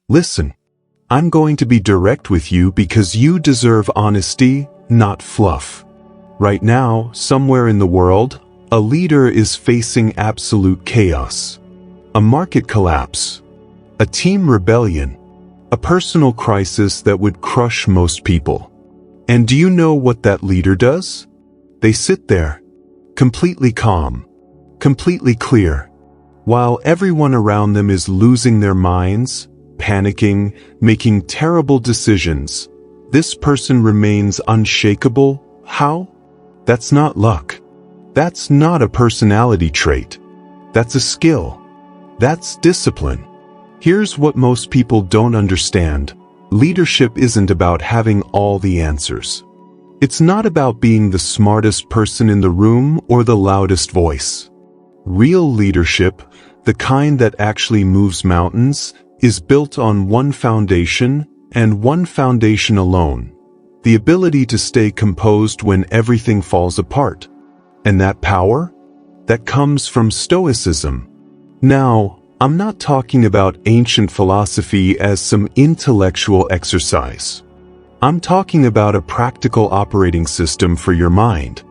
Listen, I'm going to be direct with you because you deserve honesty, not fluff. Right now, somewhere in the world, a leader is facing absolute chaos. A market collapse. A team rebellion. A personal crisis that would crush most people. And do you know what that leader does? They sit there, completely calm, completely clear, while everyone around them is losing their minds, panicking, making terrible decisions. This person remains unshakable. How? That's not luck. That's not a personality trait. That's a skill. That's discipline. Here's what most people don't understand. Leadership isn't about having all the answers. It's not about being the smartest person in the room or the loudest voice. Real leadership, the kind that actually moves mountains, is built on one foundation, and one foundation alone: the ability to stay composed when everything falls apart. And that power? That comes from Stoicism. Now, I'm not talking about ancient philosophy as some intellectual exercise. I'm talking about a practical operating system for your mind.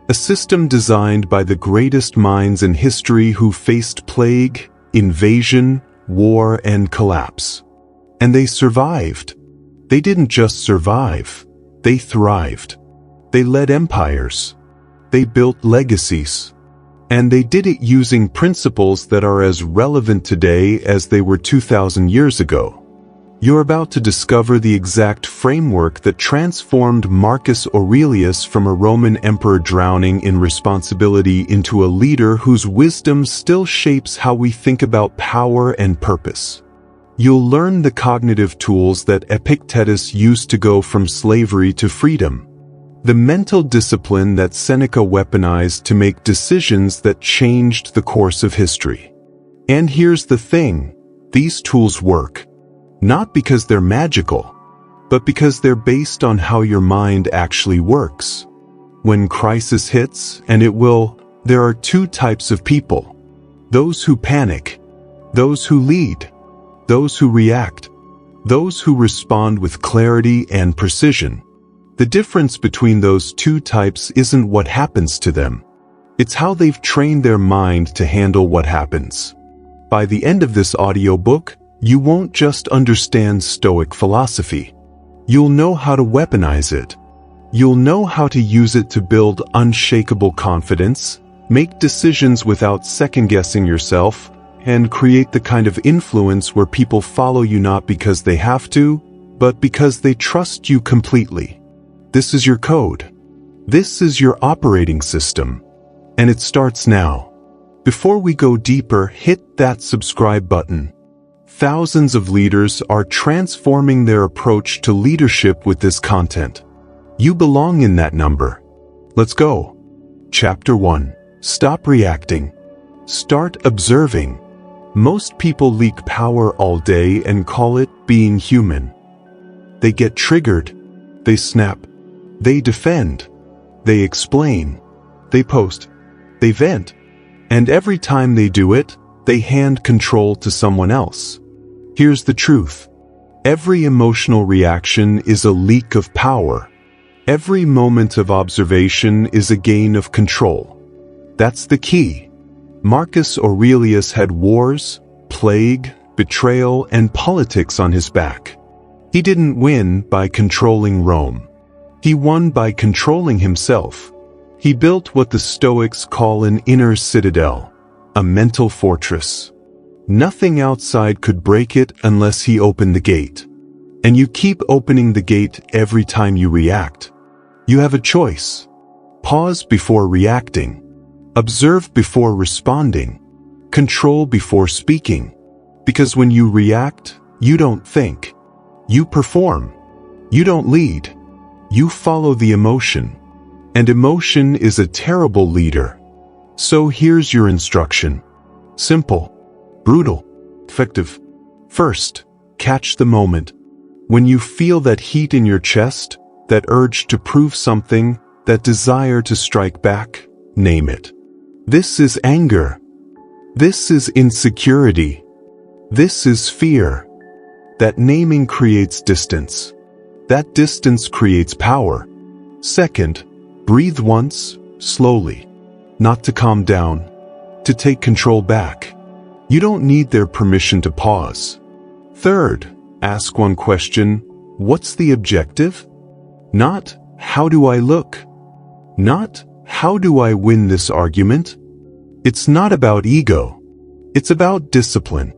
A system designed by the greatest minds in history who faced plague, invasion, war, and collapse. And they survived. They didn't just survive. They thrived. They led empires. They built legacies. And they did it using principles that are as relevant today as they were 2,000 years ago. You're about to discover the exact framework that transformed Marcus Aurelius from a Roman emperor drowning in responsibility into a leader whose wisdom still shapes how we think about power and purpose. You'll learn the cognitive tools that Epictetus used to go from slavery to freedom. The mental discipline that Seneca weaponized to make decisions that changed the course of history. And here's the thing, these tools work. Not because they're magical, but because they're based on how your mind actually works. When crisis hits, and it will, there are two types of people. Those who panic, those who lead, those who react, those who respond with clarity and precision. The difference between those two types isn't what happens to them. It's how they've trained their mind to handle what happens. By the end of this audiobook, you won't just understand Stoic philosophy. You'll know how to weaponize it. You'll know how to use it to build unshakable confidence, make decisions without second-guessing yourself, and create the kind of influence where people follow you not because they have to, but because they trust you completely. This is your code. This is your operating system. And it starts now. Before we go deeper, hit that subscribe button. Thousands of leaders are transforming their approach to leadership with this content. You belong in that number. Let's go. Chapter 1. Stop reacting. Start observing. Most people leak power all day and call it being human. They get triggered. They snap. They defend. They explain. They post. They vent. And every time they do it, they hand control to someone else. Here's the truth. Every emotional reaction is a leak of power. Every moment of observation is a gain of control. That's the key. Marcus Aurelius had wars, plague, betrayal, and politics on his back. He didn't win by controlling Rome. He won by controlling himself. He built what the Stoics call an inner citadel, a mental fortress. Nothing outside could break it unless he opened the gate. And you keep opening the gate every time you react. You have a choice. Pause before reacting. Observe before responding. Control before speaking. Because when you react, you don't think. You perform. You don't lead. You follow the emotion. And emotion is a terrible leader. So here's your instruction. Simple. Brutal. Effective. First, catch the moment. When you feel that heat in your chest, that urge to prove something, that desire to strike back, name it. This is anger. This is insecurity. This is fear. That naming creates distance. That distance creates power. Second, breathe once, slowly. Not to calm down, to take control back. You don't need their permission to pause. Third, ask one question: what's the objective? Not, how do I look? Not, how do I win this argument? It's not about ego. It's about discipline.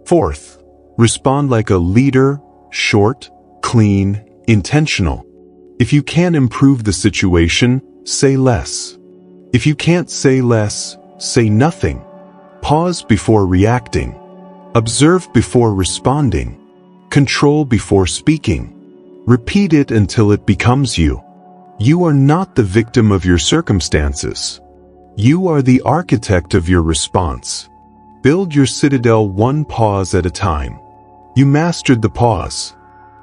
Fourth, respond like a leader, short, clean, intentional. If you can't improve the situation, say less. If you can't say less, say nothing. Pause before reacting. Observe before responding. Control before speaking. Repeat it until it becomes you. You are not the victim of your circumstances. You are the architect of your response. Build your citadel one pause at a time. You mastered the pause.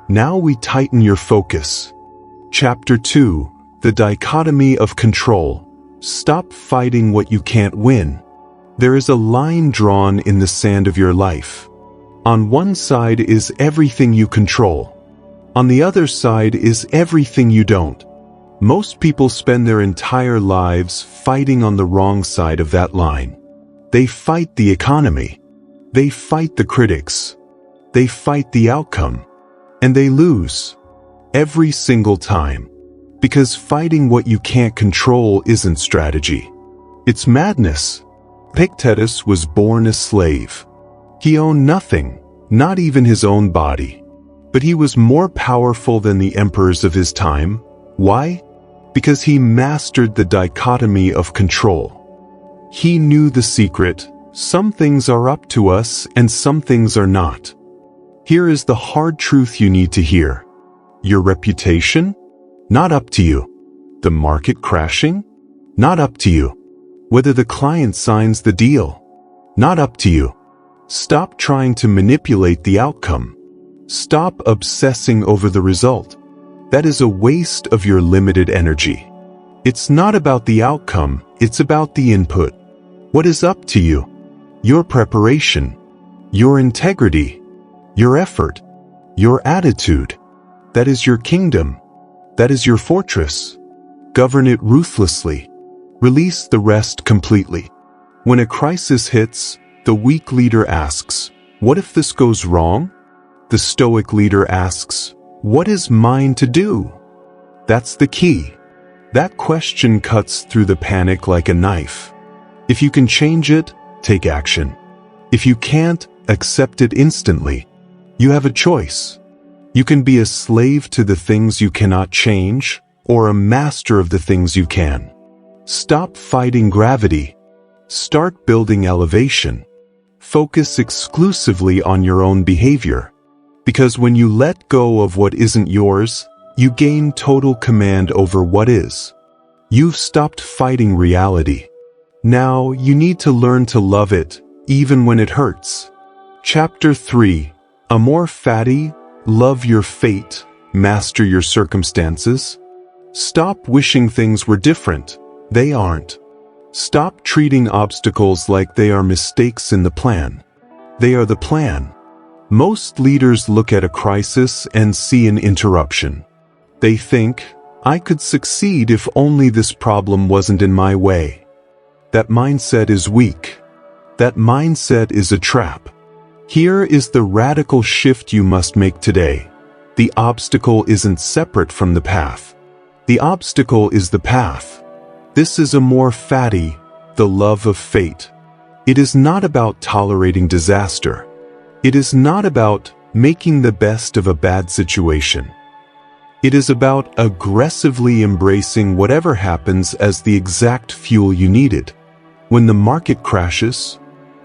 Now we tighten your focus. Chapter 2: The Dichotomy of Control. Stop fighting what you can't win. There is a line drawn in the sand of your life. On one side is everything you control. On the other side is everything you don't. Most people spend their entire lives fighting on the wrong side of that line. They fight the economy. They fight the critics. They fight the outcome. And they lose. Every single time. Because fighting what you can't control isn't strategy. It's madness. Epictetus was born a slave. He owned nothing, not even his own body. But he was more powerful than the emperors of his time. Why? Because he mastered the dichotomy of control. He knew the secret: some things are up to us and some things are not. Here is the hard truth you need to hear. Your reputation? Not up to you. The market crashing? Not up to you. Whether the client signs the deal? Not up to you. Stop trying to manipulate the outcome. Stop obsessing over the result. That is a waste of your limited energy. It's not about the outcome, it's about the input. What is up to you? Your preparation, your integrity, your effort, your attitude. That is your kingdom. That is your fortress. Govern it ruthlessly. Release the rest completely. When a crisis hits, the weak leader asks, "What if this goes wrong?" The Stoic leader asks, "What is mine to do?" That's the key. That question cuts through the panic like a knife. If you can change it, take action. If you can't, accept it instantly. You have a choice. You can be a slave to the things you cannot change, or a master of the things you can. Stop fighting gravity. Start building elevation. Focus exclusively on your own behavior. Because when you let go of what isn't yours, you gain total command over what is. You've stopped fighting reality. Now you need to learn to love it, even when it hurts. Chapter 3: Amor Fati. Love your fate, master your circumstances. Stop wishing things were different. They aren't. Stop treating obstacles like they are mistakes in the plan. They are the plan. Most leaders look at a crisis and see an interruption. They think, "I could succeed if only this problem wasn't in my way." That mindset is weak. That mindset is a trap. Here is the radical shift you must make today. The obstacle isn't separate from the path. The obstacle is the path. This is Amor Fati, the love of fate. It is not about tolerating disaster. It is not about making the best of a bad situation. It is about aggressively embracing whatever happens as the exact fuel you needed. When the market crashes,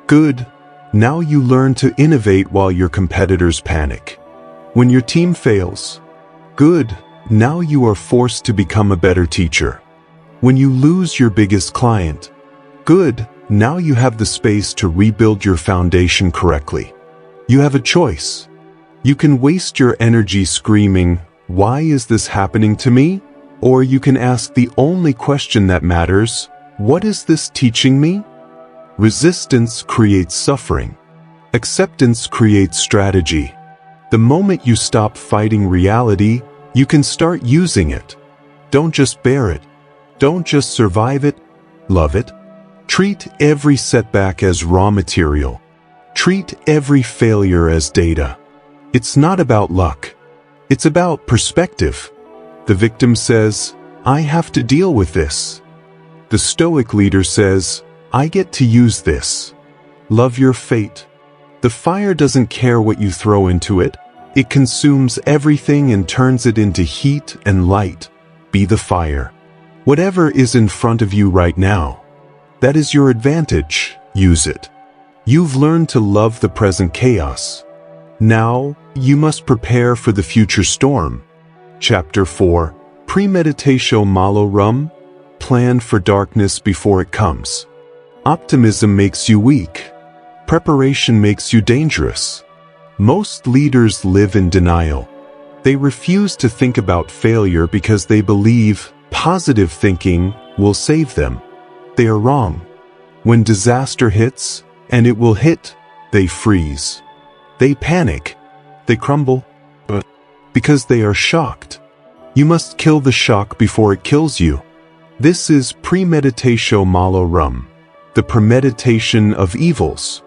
good. Now you learn to innovate while your competitors panic. When your team fails, good. Now you are forced to become a better teacher. When you lose your biggest client, good. Now you have the space to rebuild your foundation correctly. You have a choice. You can waste your energy screaming, "Why is this happening to me?" Or you can ask the only question that matters, "What is this teaching me?" Resistance creates suffering. Acceptance creates strategy. The moment you stop fighting reality, you can start using it. Don't just bear it. Don't just survive it. Love it. Treat every setback as raw material. Treat every failure as data. It's not about luck. It's about perspective. The victim says, I have to deal with this. The Stoic leader says, I get to use this. Love your fate. The fire doesn't care what you throw into it. It consumes everything and turns it into heat and light. Be the fire. Whatever is in front of you right now, that is your advantage. Use it. You've learned to love the present chaos. Now, you must prepare for the future storm. Chapter 4. Premeditatio Malorum. Plan for darkness before it comes. Optimism makes you weak. Preparation makes you dangerous. Most leaders live in denial. They refuse to think about failure because they believe positive thinking will save them. They are wrong. When disaster hits, and it will hit, they freeze. They panic. They crumble. Because they are shocked. You must kill the shock before it kills you. This is Premeditatio Malorum, the premeditation of evils.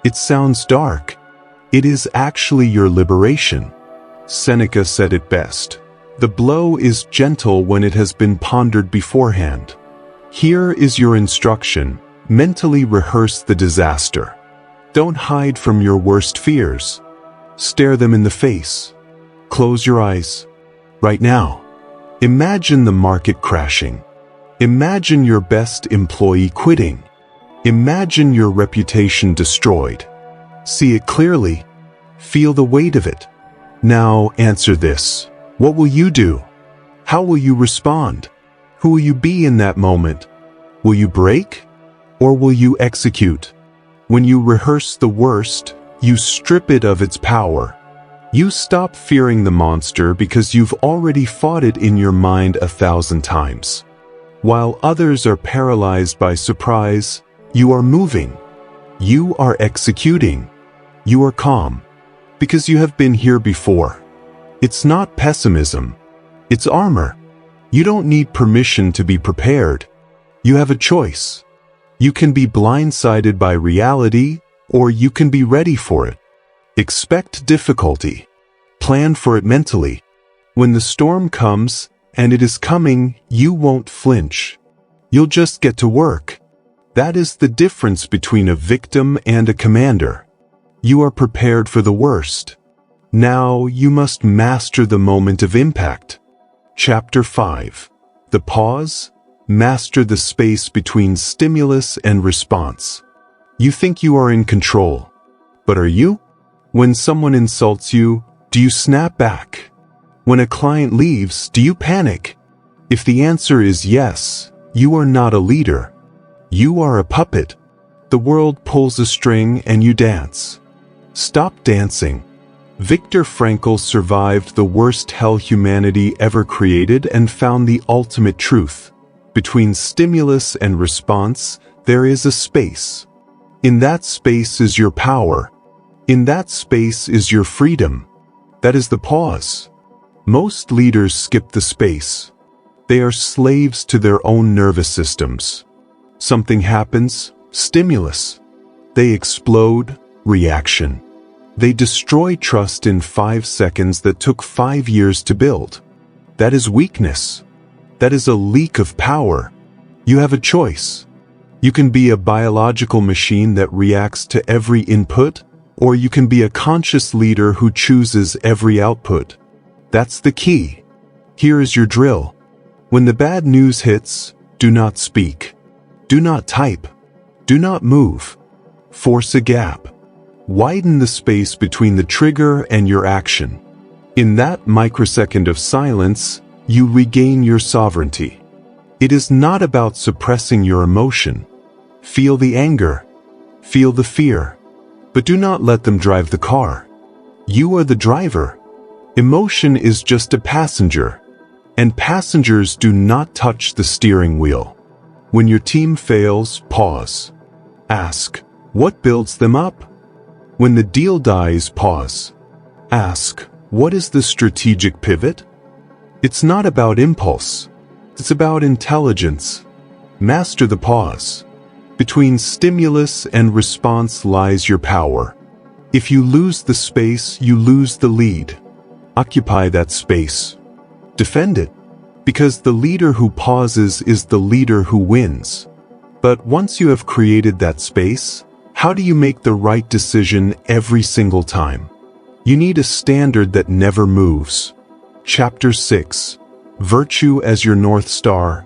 It sounds dark. It is actually your liberation. Seneca said it best. The blow is gentle when it has been pondered beforehand. Here is your instruction. Mentally rehearse the disaster. Don't hide from your worst fears. Stare them in the face. Close your eyes. Right now. Imagine the market crashing. Imagine your best employee quitting. Imagine your reputation destroyed. See it clearly. Feel the weight of it. Now answer this. What will you do? How will you respond? Who will you be in that moment? Will you break? Or will you execute? When you rehearse the worst, you strip it of its power. You stop fearing the monster because you've already fought it in your mind 1,000 times. While others are paralyzed by surprise, you are moving. You are executing. You are calm. Because you have been here before. It's not pessimism. It's armor. You don't need permission to be prepared. You have a choice. You can be blindsided by reality, or you can be ready for it. Expect difficulty. Plan for it mentally. When the storm comes, and it is coming, you won't flinch. You'll just get to work. That is the difference between a victim and a commander. You are prepared for the worst. Now you must master the moment of impact. Chapter 5. The pause. Master the space between stimulus and response. You think you are in control. But are you? When someone insults you, do you snap back? When a client leaves, do you panic? If the answer is yes, you are not a leader. You are a puppet. The world pulls a string and you dance. Stop dancing. Viktor Frankl survived the worst hell humanity ever created and found the ultimate truth. Between stimulus and response, there is a space. In that space is your power. In that space is your freedom. That is the pause. Most leaders skip the space. They are slaves to their own nervous systems. Something happens, stimulus. They explode, reaction. They destroy trust in 5 seconds that took 5 years to build. That is weakness. That is a leak of power. You have a choice. You can be a biological machine that reacts to every input, or you can be a conscious leader who chooses every output. That's the key. Here is your drill. When the bad news hits, do not speak. Do not type. Do not move. Force a gap. Widen the space between the trigger and your action. In that microsecond of silence, you regain your sovereignty. It is not about suppressing your emotion. Feel the anger. Feel the fear. But do not let them drive the car. You are the driver. Emotion is just a passenger. And passengers do not touch the steering wheel. When your team fails, pause. Ask, what builds them up? When the deal dies, pause. Ask, what is the strategic pivot? It's not about impulse. It's about intelligence. Master the pause. Between stimulus and response lies your power. If you lose the space, you lose the lead. Occupy that space. Defend it. Because the leader who pauses is the leader who wins. But once you have created that space, how do you make the right decision every single time? You need a standard that never moves. Chapter 6. Virtue as your North Star.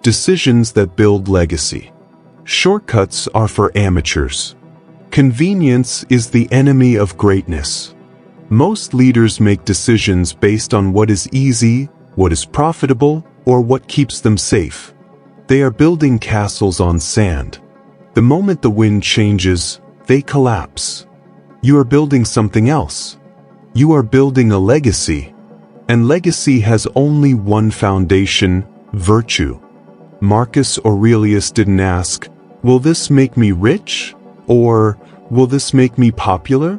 Decisions that build legacy. Shortcuts are for amateurs. Convenience is the enemy of greatness. Most leaders make decisions based on what is easy, what is profitable, or what keeps them safe. They are building castles on sand. The moment the wind changes, they collapse. You are building something else. You are building a legacy. And legacy has only one foundation: virtue. Marcus Aurelius didn't ask, "Will this make me rich?" or "Will this make me popular?"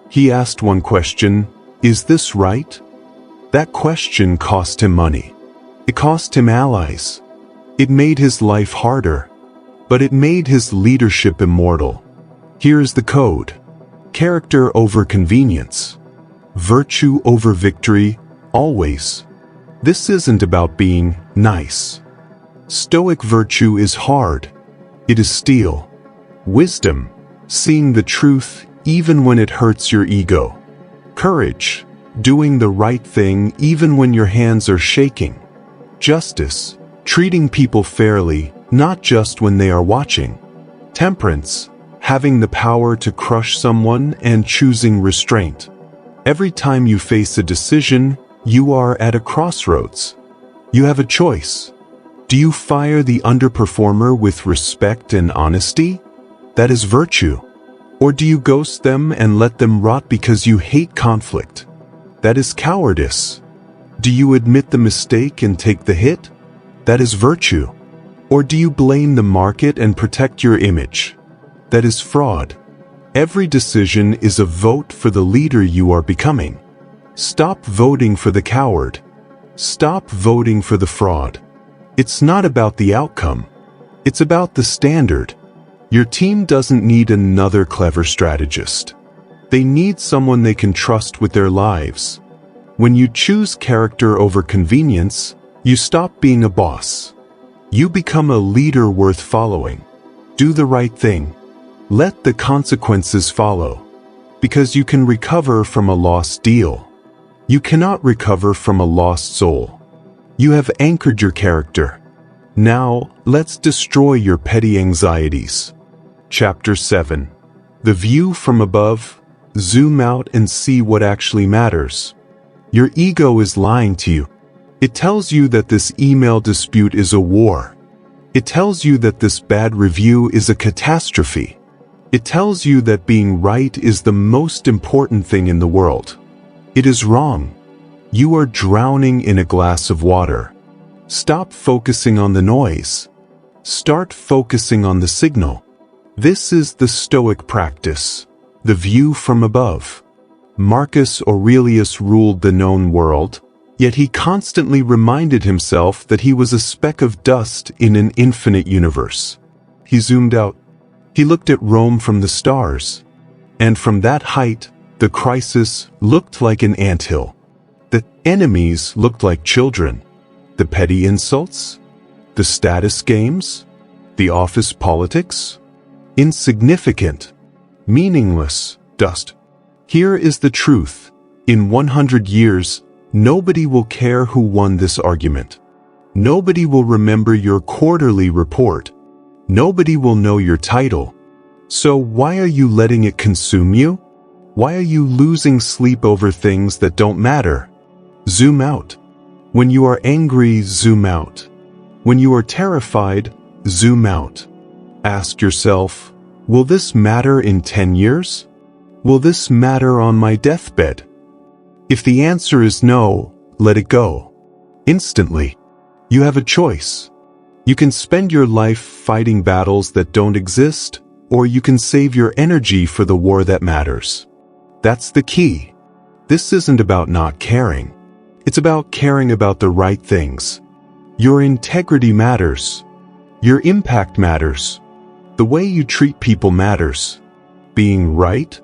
He asked one question: "Is this right?" That question cost him money. It cost him allies. It made his life harder. But it made his leadership immortal. Here's the code. Character over convenience. Virtue over victory, always. This isn't about being nice. Stoic virtue is hard. It is steel. Wisdom, seeing the truth even when it hurts your ego. Courage, doing the right thing even when your hands are shaking. Justice, treating people fairly, not just when they are watching. Temperance, having the power to crush someone and choosing restraint. Every time you face a decision, you are at a crossroads. You have a choice. Do you fire the underperformer with respect and honesty? That is virtue. Or do you ghost them and let them rot because you hate conflict? That is cowardice. Do you admit the mistake and take the hit? That is virtue. Or do you blame the market and protect your image? That is fraud. Every decision is a vote for the leader you are becoming. Stop voting for the coward. Stop voting for the fraud. It's not about the outcome. It's about the standard. Your team doesn't need another clever strategist. They need someone they can trust with their lives. When you choose character over convenience, you stop being a boss. You become a leader worth following. Do the right thing. Let the consequences follow. Because you can recover from a lost deal. You cannot recover from a lost soul. You have anchored your character. Now, let's destroy your petty anxieties. Chapter 7. The view from above. Zoom out and see what actually matters. Your ego is lying to you. It tells you that this email dispute is a war. It tells you that this bad review is a catastrophe. It tells you that being right is the most important thing in the world. It is wrong. You are drowning in a glass of water. Stop focusing on the noise. Start focusing on the signal. This is the Stoic practice, the view from above. Marcus Aurelius ruled the known world, yet he constantly reminded himself that he was a speck of dust in an infinite universe. He zoomed out. He looked at Rome from the stars. And from that height, the crisis looked like an anthill. The enemies looked like children. The petty insults, the status games, the office politics, insignificant, meaningless dust. Here is the truth. In 100 years, nobody will care who won this argument. Nobody will remember your quarterly report. Nobody will know your title. So why are you letting it consume you? Why are you losing sleep over things that don't matter? Zoom out. When you are angry, zoom out. When you are terrified, zoom out. Ask yourself, will this matter in 10 years? Will this matter on my deathbed? If the answer is no, let it go. Instantly. You have a choice. You can spend your life fighting battles that don't exist, or you can save your energy for the war that matters. That's the key. This isn't about not caring. It's about caring about the right things. Your integrity matters. Your impact matters. The way you treat people matters. Being right?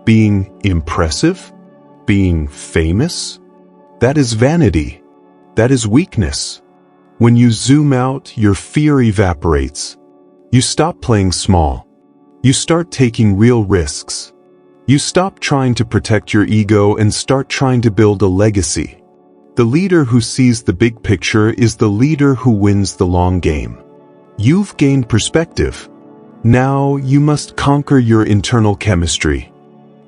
Being impressive? Being famous? That is vanity. That is weakness. When you zoom out, your fear evaporates. You stop playing small. You start taking real risks. You stop trying to protect your ego and start trying to build a legacy. The leader who sees the big picture is the leader who wins the long game. You've gained perspective. Now you must conquer your internal chemistry.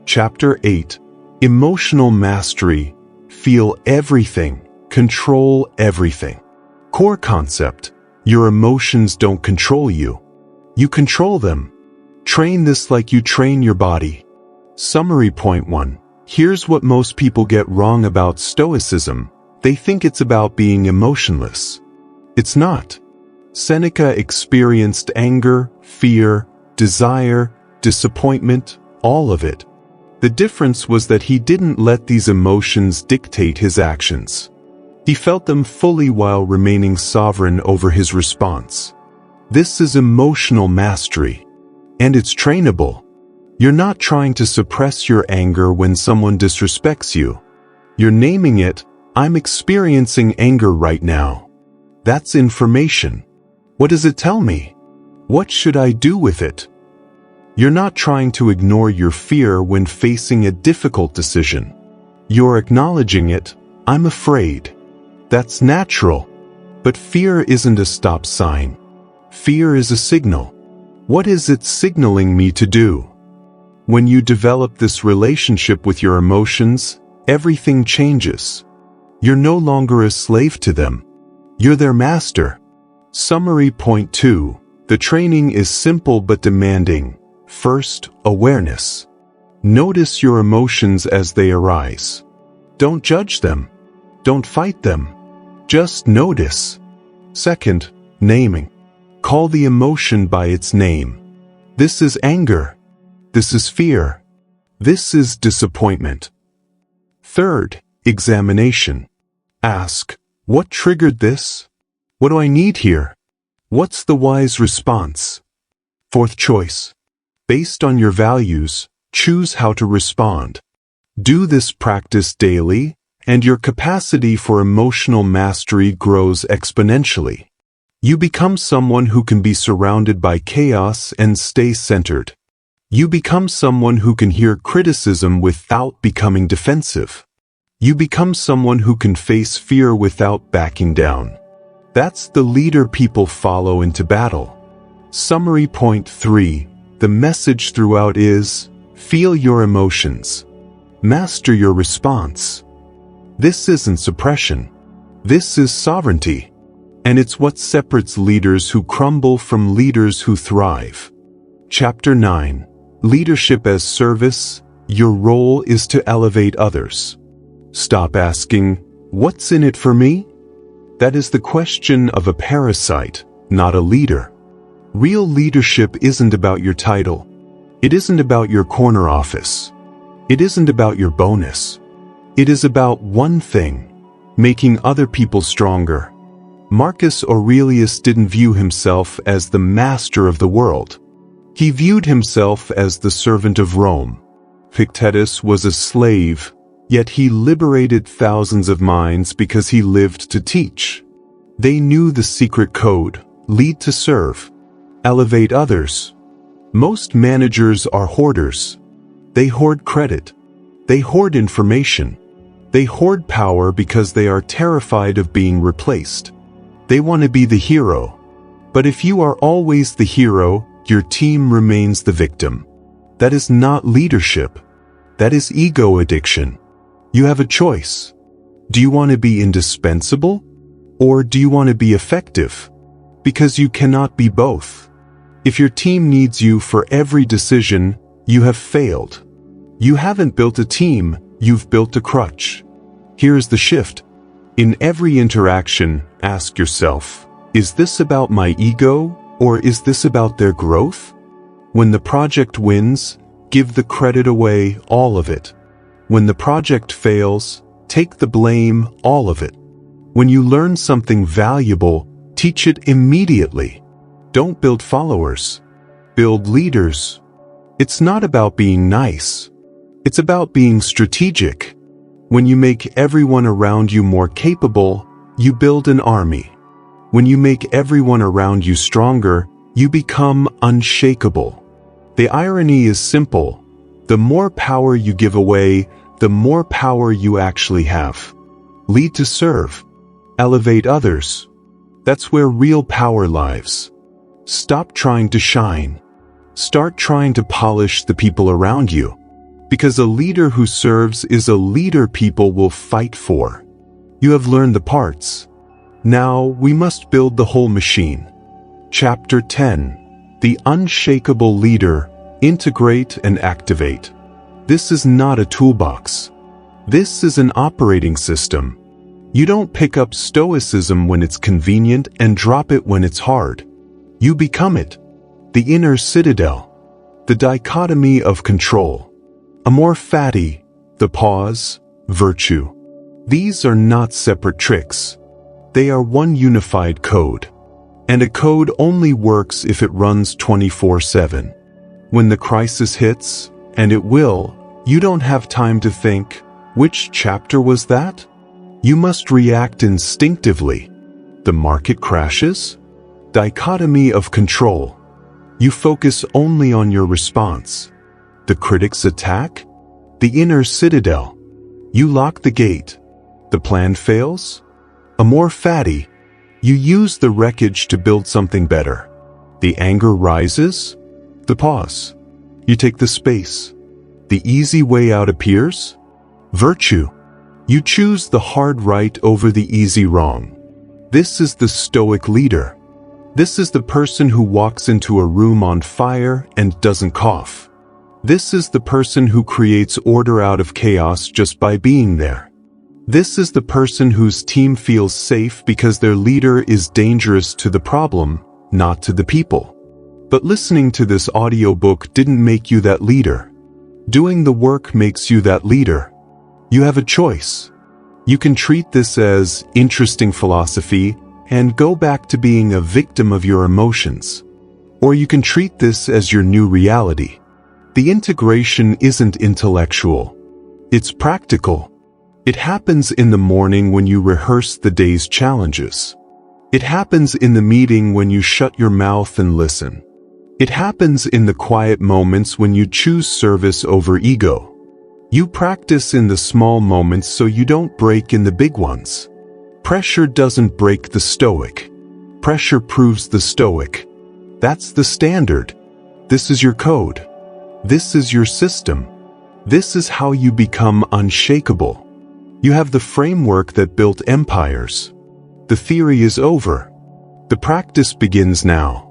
Chapter 8. Emotional Mastery. Feel everything. Control everything. Core concept. Your emotions don't control you. You control them. Train this like you train your body. Summary point 1. Here's what most people get wrong about Stoicism. They think it's about being emotionless. It's not. Seneca experienced anger, fear, desire, disappointment, all of it. The difference was that he didn't let these emotions dictate his actions. He felt them fully while remaining sovereign over his response. This is emotional mastery. And it's trainable. You're not trying to suppress your anger when someone disrespects you. You're naming it. I'm experiencing anger right now. That's information. What does it tell me? What should I do with it? You're not trying to ignore your fear when facing a difficult decision. You're acknowledging it. I'm afraid. That's natural. But fear isn't a stop sign. Fear is a signal. What is it signaling me to do? When you develop this relationship with your emotions, everything changes. You're no longer a slave to them. You're their master. Summary point 2. The training is simple but demanding. First, awareness. Notice your emotions as they arise. Don't judge them. Don't fight them. Just notice. Second, naming. Call the emotion by its name. This is anger. This is fear. This is disappointment. Third, examination. Ask, what triggered this? What do I need here? What's the wise response? Fourth choice. Based on your values, choose how to respond. Do this practice daily, and your capacity for emotional mastery grows exponentially. You become someone who can be surrounded by chaos and stay centered. You become someone who can hear criticism without becoming defensive. You become someone who can face fear without backing down. That's the leader people follow into battle. Summary point 3. The message throughout is, feel your emotions. Master your response. This isn't suppression. This is sovereignty. And it's what separates leaders who crumble from leaders who thrive. Chapter 9. Leadership as service. Your role is to elevate others. Stop asking, what's in it for me? That is the question of a parasite, not a leader. Real leadership isn't about your title. It isn't about your corner office. It isn't about your bonus. It is about one thing, making other people stronger. Marcus Aurelius didn't view himself as the master of the world. He viewed himself as the servant of Rome. Epictetus was a slave, yet he liberated thousands of minds because he lived to teach. They knew the secret code: lead to serve, elevate others. Most managers are hoarders. They hoard credit. They hoard information. They hoard power because they are terrified of being replaced. They want to be the hero. But if you are always the hero, your team remains the victim. That is not leadership. That is ego addiction. You have a choice. Do you want to be indispensable? Or do you want to be effective? Because you cannot be both. If your team needs you for every decision, you have failed. You haven't built a team, you've built a crutch. Here's the shift. In every interaction, ask yourself, is this about my ego, or is this about their growth? When the project wins, give the credit away, all of it. When the project fails, take the blame, all of it. When you learn something valuable, teach it immediately. Don't build followers. Build leaders. It's not about being nice. It's about being strategic. When you make everyone around you more capable, you build an army. When you make everyone around you stronger, you become unshakable. The irony is simple. The more power you give away, the more power you actually have. Lead to serve. Elevate others. That's where real power lies. Stop trying to shine. Start trying to polish the people around you. Because a leader who serves is a leader people will fight for. You have learned the parts. Now we must build the whole machine. Chapter 10. The Unshakable Leader. Integrate and activate. This is not a toolbox. This is an operating system. You don't pick up stoicism when it's convenient and drop it when it's hard. You become it. The Inner Citadel. The Dichotomy of Control. Amor Fati. The pause. Virtue. These are not separate tricks. They are one unified code. And a code only works if it runs 24/7. When the crisis hits, and it will, you don't have time to think, which chapter was that? You must react instinctively. The market crashes? Dichotomy of control. You focus only on your response. The critics attack? The Inner Citadel. You lock the gate. The plan fails? Amor Fati. You use the wreckage to build something better. The anger rises? The pause. You take the space. The easy way out appears? Virtue. You choose the hard right over the easy wrong. This is the Stoic leader. This is the person who walks into a room on fire and doesn't cough. This is the person who creates order out of chaos just by being there. This is the person whose team feels safe because their leader is dangerous to the problem, not to the people. But listening to this audiobook didn't make you that leader. Doing the work makes you that leader. You have a choice. You can treat this as interesting philosophy and go back to being a victim of your emotions. Or you can treat this as your new reality. The integration isn't intellectual. It's practical. It happens in the morning when you rehearse the day's challenges. It happens in the meeting when you shut your mouth and listen. It happens in the quiet moments when you choose service over ego. You practice in the small moments so you don't break in the big ones. Pressure doesn't break the Stoic. Pressure proves the Stoic. That's the standard. This is your code. This is your system. This is how you become unshakable. You have the framework that built empires. The theory is over. The practice begins now.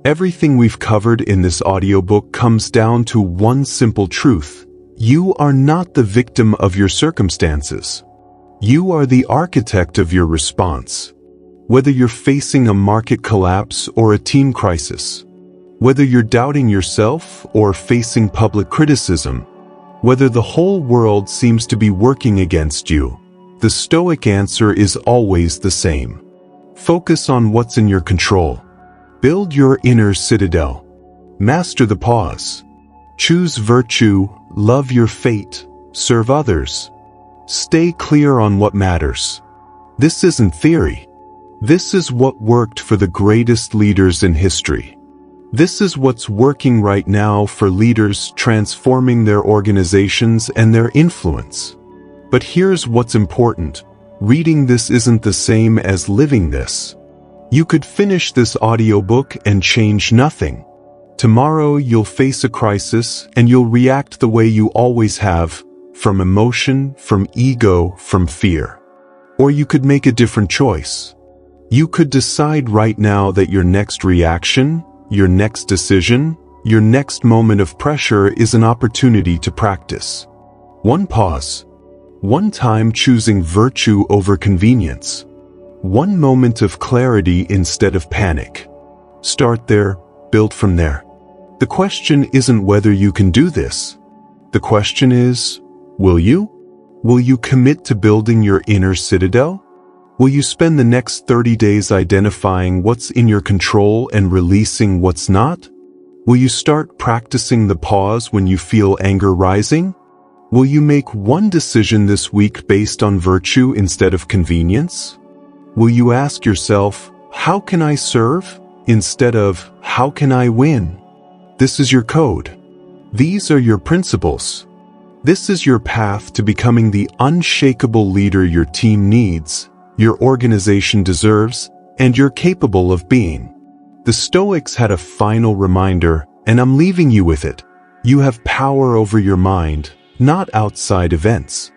Everything we've covered in this audiobook comes down to one simple truth. You are not the victim of your circumstances. You are the architect of your response. Whether you're facing a market collapse or a team crisis, whether you're doubting yourself or facing public criticism, whether the whole world seems to be working against you, the Stoic answer is always the same. Focus on what's in your control. Build your inner citadel. Master the pause. Choose virtue, love your fate, serve others. Stay clear on what matters. This isn't theory. This is what worked for the greatest leaders in history. This is what's working right now for leaders transforming their organizations and their influence. But here's what's important. Reading this isn't the same as living this. You could finish this audiobook and change nothing. Tomorrow you'll face a crisis and you'll react the way you always have, from emotion, from ego, from fear. Or you could make a different choice. You could decide right now that your next reaction, your next decision, your next moment of pressure is an opportunity to practice. One pause. One time choosing virtue over convenience. One moment of clarity instead of panic. Start there, build from there. The question isn't whether you can do this. The question is, Will you? Will you commit to building your inner citadel? Will you spend the next 30 days identifying what's in your control and releasing what's not? Will you start practicing the pause when you feel anger rising? Will you make one decision this week based on virtue instead of convenience? Will you ask yourself, how can I serve? Instead of, how can I win? This is your code. These are your principles. This is your path to becoming the unshakable leader your team needs, your organization deserves, and you're capable of being. The Stoics had a final reminder, and I'm leaving you with it. You have power over your mind, not outside events.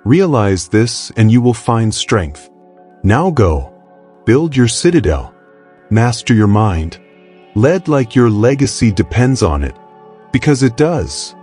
Realize this and you will find strength. Now go. Build your citadel. Master your mind. Lead like your legacy depends on it. Because it does.